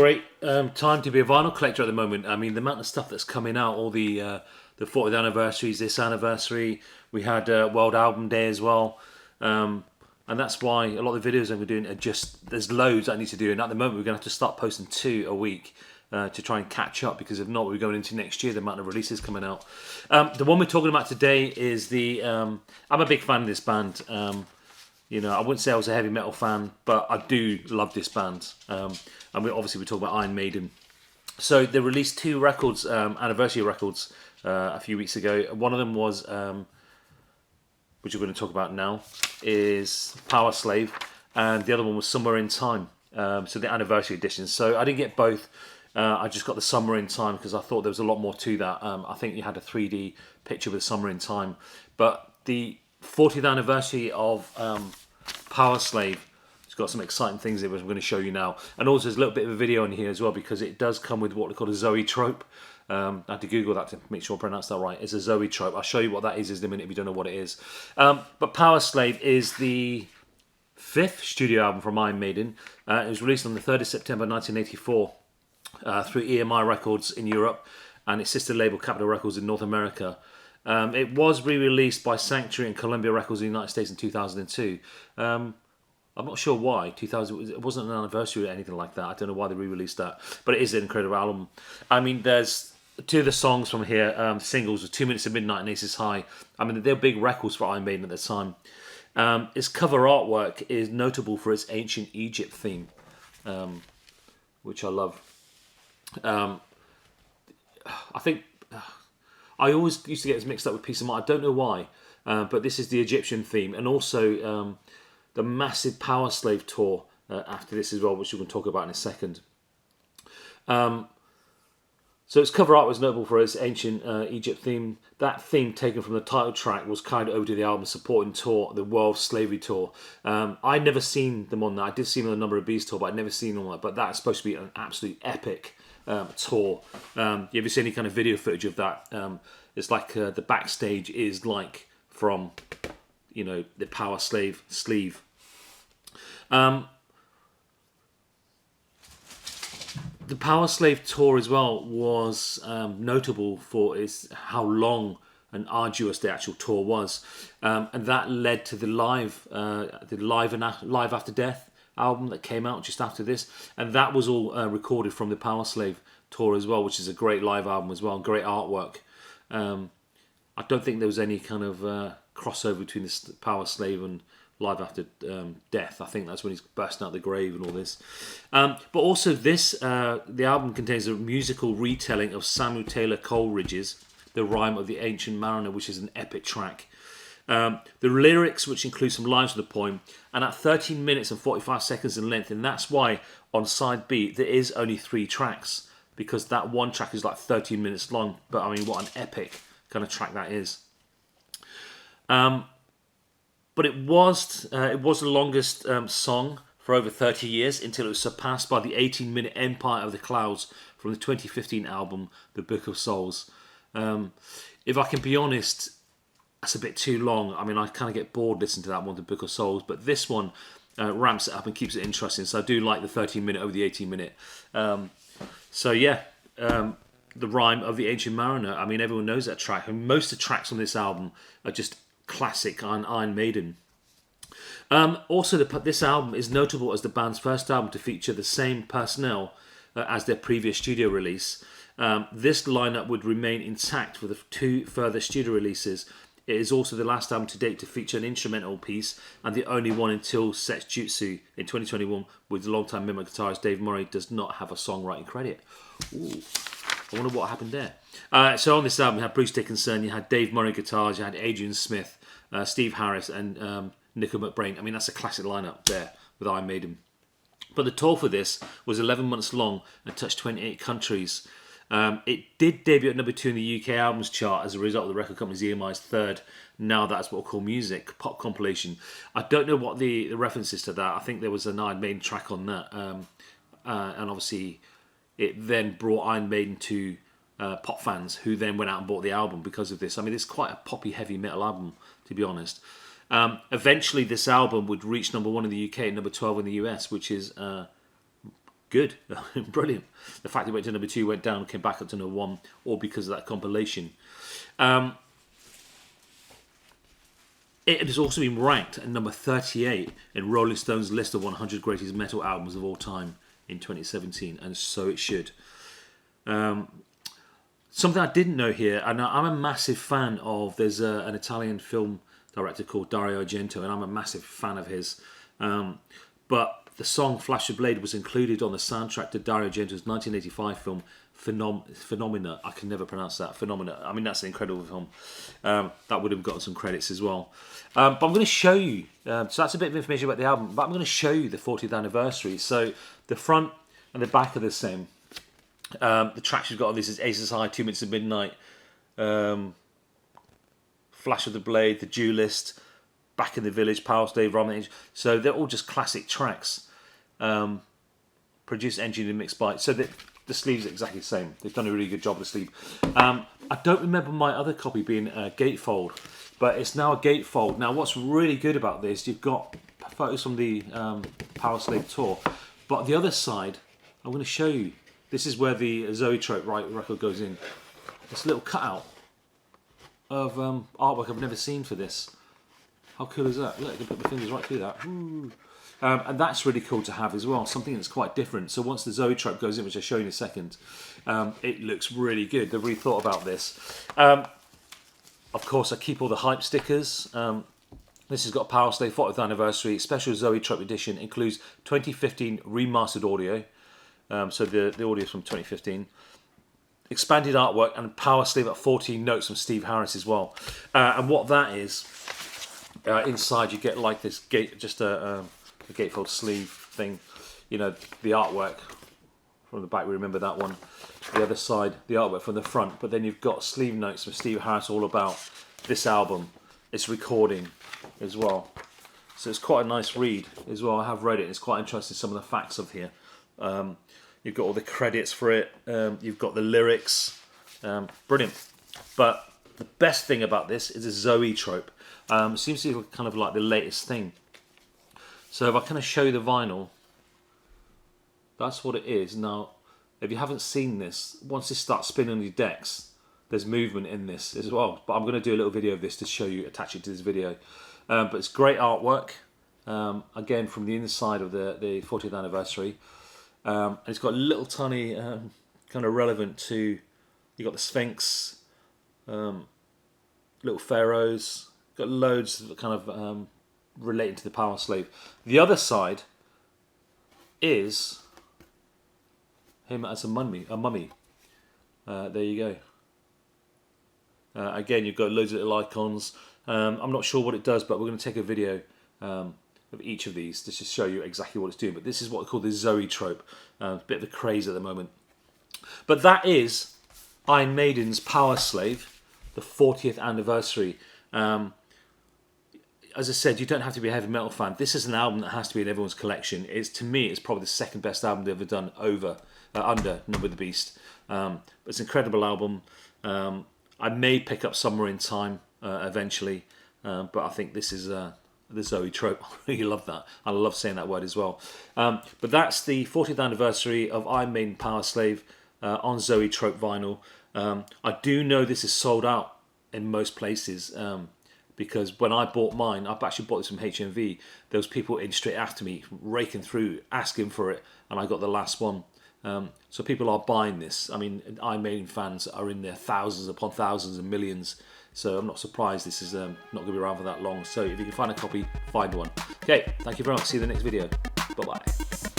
great time to be a vinyl collector at the moment. I mean, the amount of stuff that's coming out, all the 40th anniversaries, this anniversary, we had World Album Day as well. And that's why a lot of the videos that we're doing are just, there's loads I need to do. And at the moment, we're going to have to start posting 2 a week to try and catch up, because if not, we're going into next year, the amount of releases coming out. The one we're talking about today is the, I'm a big fan of this band. You know, I wouldn't say I was a heavy metal fan, but I do love this band. And we're talking about Iron Maiden. So they released 2 records, anniversary records, a few weeks ago. One of them was, which we're going to talk about now, is Powerslave, and the other one was Somewhere in Time. So the anniversary edition. So I didn't get both. I just got the Summer in Time because I thought there was a lot more to that. I think you had a 3D picture with Summer in Time. But the 40th anniversary of Powerslave, it's got some exciting things that we're going to show you now. And also there's a little bit of a video in here as well, because it does come with what they call a Zoetrope. I had to Google that to make sure I pronounce that right. It's a Zoetrope. I'll show you what that is in a minute if you don't know what it is. But Powerslave is the 5th studio album from Iron Maiden. It was released on the 3rd of September 1984 through EMI Records in Europe and its sister label Capitol Records in North America. It was re-released by Sanctuary and Columbia Records in the United States in 2002. I'm not sure why. 2000, it wasn't an anniversary or anything like that. I don't know why they re-released that. But it is an incredible album. I mean, there's 2 of the songs from here, singles, 2 Minutes of Midnight and Aces High. I mean, they're big records for Iron Maiden at the time. Its cover artwork is notable for its ancient Egypt theme, which I love. I think I always used to get this mixed up with Peace of Mind. I don't know why, but this is the Egyptian theme, and also the massive Powerslave tour after this as well, which we're going to talk about in a second. So its cover art was notable for its ancient Egypt theme. That theme, taken from the title track, was carried over to the album supporting tour, the World Slavery Tour. I'd never seen them on that. I did see them on the Number of Beast tour, but I'd never seen them on that. But that's supposed to be an absolute epic tour. You ever see any kind of video footage of that? It's like the backstage is like from, you know, the Powerslave sleeve. The Powerslave tour as well was notable for how long and arduous the actual tour was, and that led to the Live After Death album that came out just after this, and that was all recorded from the Powerslave tour as well, which is a great live album as well, great artwork. I don't think there was any kind of crossover between this Powerslave and Live After Death. I think that's when he's bursting out the grave and all this. But also this, the album contains a musical retelling of Samuel Taylor Coleridge's The Rime of the Ancient Mariner, which is an epic track. The lyrics, which include some lines of the poem, and at 13 minutes and 45 seconds in length, and that's why on side B there is only 3 tracks, because that one track is like 13 minutes long. But I mean, what an epic kind of track that is. But it was the longest song for over 30 years, until it was surpassed by the 18-minute Empire of the Clouds from the 2015 album The Book of Souls. If I can be honest, that's a bit too long. I mean, I kind of get bored listening to that one, The Book of Souls, but this one ramps it up and keeps it interesting. So I do like the 13-minute over the 18-minute. The Rime of the Ancient Mariner. I mean, everyone knows that track, and most of the tracks on this album are just classic Iron Maiden. Also, this album is notable as the band's first album to feature the same personnel as their previous studio release. This lineup would remain intact for the 2 further studio releases. It is also the last album to date to feature an instrumental piece, and the only one until Setjutsu in 2021, with longtime member guitarist Dave Murray does not have a songwriting credit. Ooh, I wonder what happened there. So on this album, you had Bruce Dickinson, you had Dave Murray guitars, you had Adrian Smith, Steve Harris, and Nico McBrain. I mean, that's a classic lineup there with Iron Maiden. But the tour for this was 11 months long and touched 28 countries. It did debut at number 2 in the UK albums chart as a result of the record company's EMI's 3rd Now That's What We'll Call Music pop compilation. I don't know what the reference is to that. I think there was an Iron Maiden track on that. And obviously it then brought Iron Maiden to pop fans, who then went out and bought the album because of this. I mean, it's quite a poppy heavy metal album, to be honest. Eventually this album would reach number 1 in the UK and number 12 in the US, which is good, brilliant. The fact it went to number 2, went down, came back up to number 1, all because of that compilation. It has also been ranked at number 38 in Rolling Stone's list of 100 greatest metal albums of all time in 2017, and so it should. Something I didn't know here, and I'm a massive fan of, there's an Italian film director called Dario Argento, and I'm a massive fan of his. But the song Flash of Blade was included on the soundtrack to Dario Argento's 1985 film Phenomena. I can never pronounce that. Phenomena. I mean, that's an incredible film. That would have gotten some credits as well. But I'm going to show you, so that's a bit of information about the album, but I'm going to show you the 40th anniversary. So the front and the back are the same. The tracks you've got on this is Aces High, 2 Minutes of Midnight, Flash of the Blade, The Duelist, Back in the Village, Powerslave, Roman. So they're all just classic tracks. Produced, engineered and mixed by. So the sleeve's exactly the same. They've done a really good job with the sleeve. I don't remember my other copy being a gatefold, but it's now a gatefold. Now what's really good about this, you've got photos from the Powerslave tour, but the other side, I'm going to show you. This is where the Zoetrope record goes in. This little cutout of artwork I've never seen for this. How cool is that? Look, I can put my fingers right through that. And that's really cool to have as well, something that's quite different. So once the Zoetrope goes in, which I'll show you in a second, it looks really good. They've really thought about this. Of course, I keep all the hype stickers. This has got Powerslave 40th anniversary. Special Zoetrope edition includes 2015 remastered audio. So the audio is from 2015. Expanded artwork and Powerslave at 14 notes from Steve Harris as well. And what that is, inside you get like this just a gatefold sleeve thing. You know, the artwork from the back, we remember that one. The other side, the artwork from the front. But then you've got sleeve notes from Steve Harris all about this album, its recording as well. So it's quite a nice read as well. I have read it. It's quite interesting, some of the facts of here. You've got all the credits for it. You've got the lyrics. Brilliant. But the best thing about this is the Zoetrope. It seems to be kind of like the latest thing. So if I kind of show you the vinyl, that's what it is. Now, if you haven't seen this, once this starts spinning on your decks, there's movement in this as well. But I'm going to do a little video of this to show you, attach it to this video. But it's great artwork. Again, from the inside of the 40th anniversary. And it's got a little tiny, kind of relevant to, you've got the Sphinx, little pharaohs, got loads that kind of relating to the Powerslave. The other side is him as a mummy. There you go. Again, you've got loads of little icons. I'm not sure what it does, but we're going to take a video of each of these to just show you exactly what it's doing. But this is what we call the Zoetrope. A bit of a craze at the moment. But that is Iron Maiden's Powerslave, the 40th anniversary. As I said, you don't have to be a heavy metal fan. This is an album that has to be in everyone's collection. To me, it's probably the second best album they've ever done under Number the Beast. But it's an incredible album. I may pick up Somewhere in Time eventually, but I think this is the Zoetrope. I really love that. I love saying that word as well. But that's the 40th anniversary of Iron Maiden Powerslave on Zoetrope vinyl. I do know this is sold out in most places. Because when I bought mine, I've actually bought this from HMV, there was people in straight after me, raking through, asking for it, and I got the last one. So people are buying this. I mean, Iron Maiden fans are in there thousands upon thousands and millions, so I'm not surprised this is not going to be around for that long. So if you can find a copy, find one. Okay, thank you very much. See you in the next video. Bye-bye.